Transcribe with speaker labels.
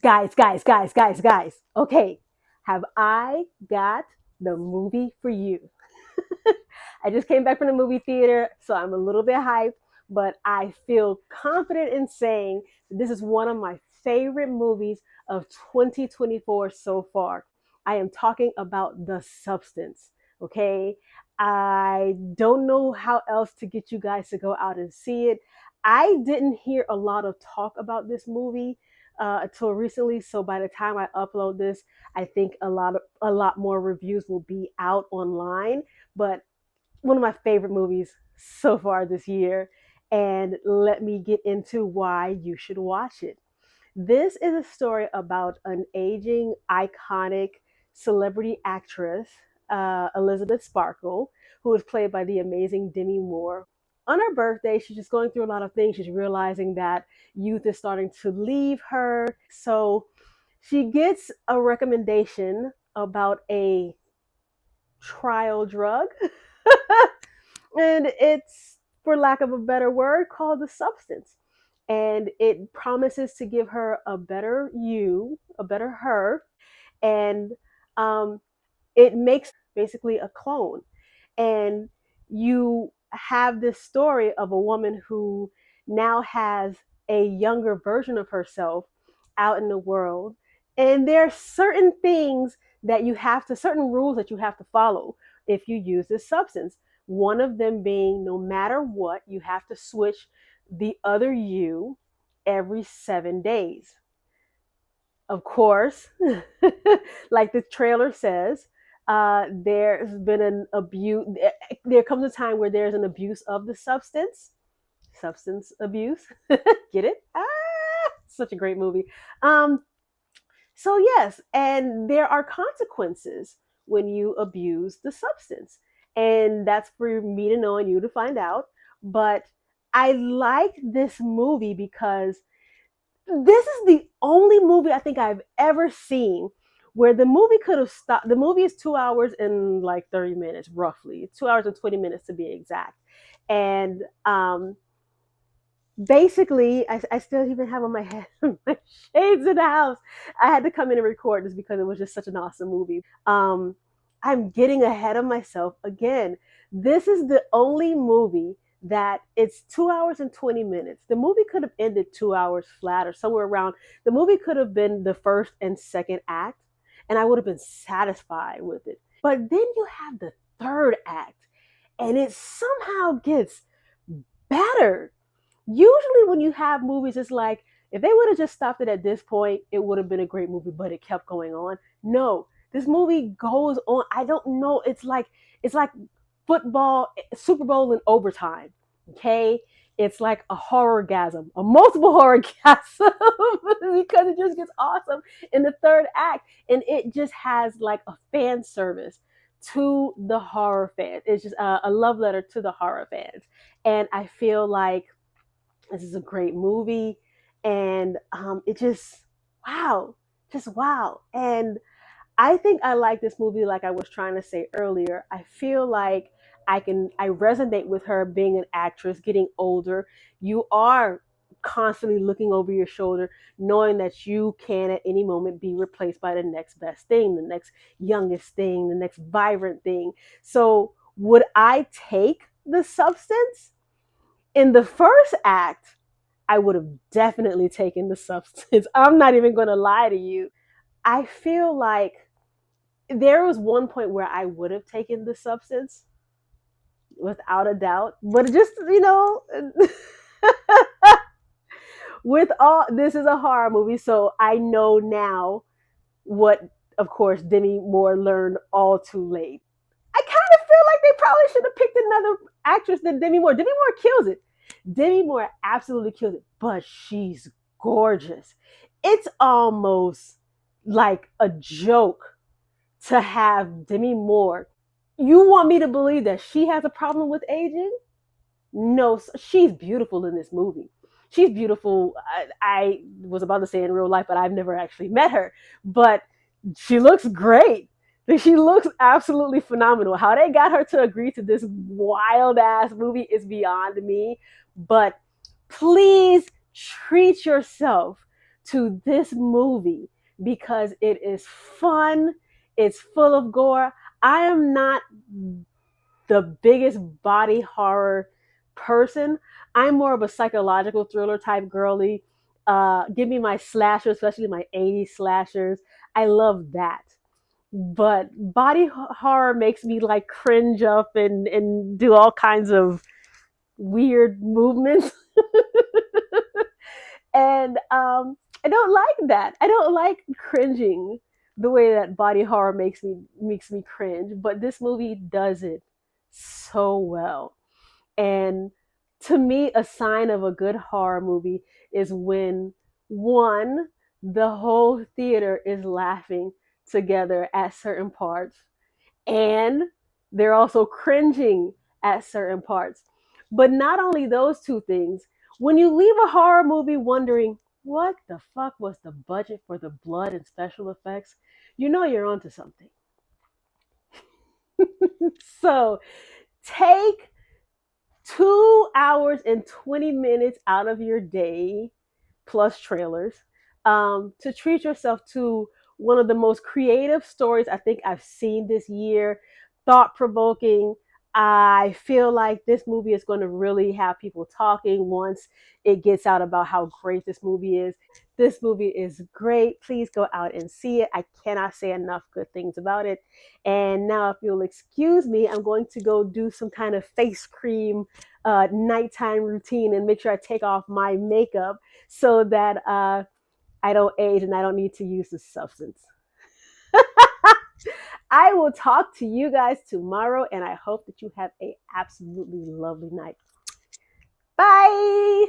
Speaker 1: Guys. Okay, have I got the movie for you? I just came back from the movie theater, so I'm a little bit hyped, but I feel confident in saying that this is one of my favorite movies of 2024 so far. I am talking about The Substance, okay? I don't know how else to get you guys to go out and see it. I didn't hear a lot of talk about this movie until recently, so by the time I upload this, I think a lot more reviews will be out online. But one of my favorite movies so far this year. And let me get into why you should watch it. This is a story about an aging, iconic celebrity actress, Elizabeth Sparkle, who is played by the amazing Demi Moore. On her birthday, she's just going through a lot of things. She's realizing that youth is starting to leave her. So she gets a recommendation about a trial drug. And it's, for lack of a better word, called the substance. And it promises to give her a better you, a better her. And um, it makes basically a clone. And you have this story of a woman who now has a younger version of herself out in the world. And there are certain things that you have to, certain rules that you have to follow if you use this substance. One of them being no matter what, you have to switch the other you every 7 days. Of course, like the trailer says, there's been an abuse. There comes a time where there's an abuse of the substance abuse. Get it? Such a great movie. Um, so yes, and there are consequences when you abuse the substance, and that's for me to know and you to find out. But I like this movie because this is the only movie I think I've ever seen where the movie could have stopped. The movie is 2 hours and like 30 minutes, roughly 2 hours and 20 minutes to be exact. And basically, I still even have on my head my shades in the house. I had to come in and record this because it was just such an awesome movie. I'm getting ahead of myself again. This is the only movie that it's 2 hours and 20 minutes. The movie could have ended 2 hours flat or somewhere around. The movie could have been the first and second act, and I would have been satisfied with it. But then you have the third act, and it somehow gets better. Usually, when you have movies, it's like if they would have just stopped it at this point, it would have been a great movie, but it kept going on. No, this movie goes on. I don't know. It's like football, Super Bowl in overtime. Okay, it's like a horrorgasm, a multiple horrorgasm, because it just gets awesome in the third act, and it just has like a fan service to the horror fans. It's just a love letter to the horror fans, and I feel like this is a great movie, and it wow, just wow. And I think I like this movie, like I was trying to say earlier. I feel like I resonate with her being an actress, getting older. You are constantly looking over your shoulder, knowing that you can at any moment be replaced by the next best thing, the next youngest thing, the next vibrant thing. So would I take the substance? In the first act, I would have definitely taken the substance. I'm not even going to lie to you. I feel like there was one point where I would have taken the substance without a doubt, but just, with all this is a horror movie, so I know now what, of course, Demi Moore learned all too late. I kind of feel like they probably should have picked another actress than Demi Moore. Demi Moore kills it. Demi Moore absolutely kills it, but she's gorgeous. It's almost like a joke to have Demi Moore. You want me to believe that she has a problem with aging? No, she's beautiful in this movie. She's beautiful. I was about to say in real life, but I've never actually met her. But she looks great. She looks absolutely phenomenal. How they got her to agree to this wild ass movie is beyond me. But please treat yourself to this movie because it is fun, it's full of gore. I am not the biggest body horror person. I'm more of a psychological thriller type girly. Give me my slashers, especially my 80s slashers. I love that. But body horror makes me like cringe up and do all kinds of weird movements. And I don't like that. I don't like cringing the way that body horror makes me cringe. But this movie does it so well. And to me, a sign of a good horror movie is when one, the whole theater is laughing together at certain parts, and they're also cringing at certain parts. But not only those two things, when you leave a horror movie wondering, what the fuck was the budget for the blood and special effects? You know you're onto something. So take 2 hours and 20 minutes out of your day, plus trailers, to treat yourself to one of the most creative stories I think I've seen this year, thought provoking. I feel like this movie is going to really have people talking once it gets out about how great this movie is. This movie is great. Please go out and see it. I cannot say enough good things about it. And now, if you'll excuse me, I'm going to go do some kind of face cream nighttime routine and make sure I take off my makeup so that I don't age and I don't need to use this substance. I will talk to you guys tomorrow, and I hope that you have a absolutely lovely night. Bye.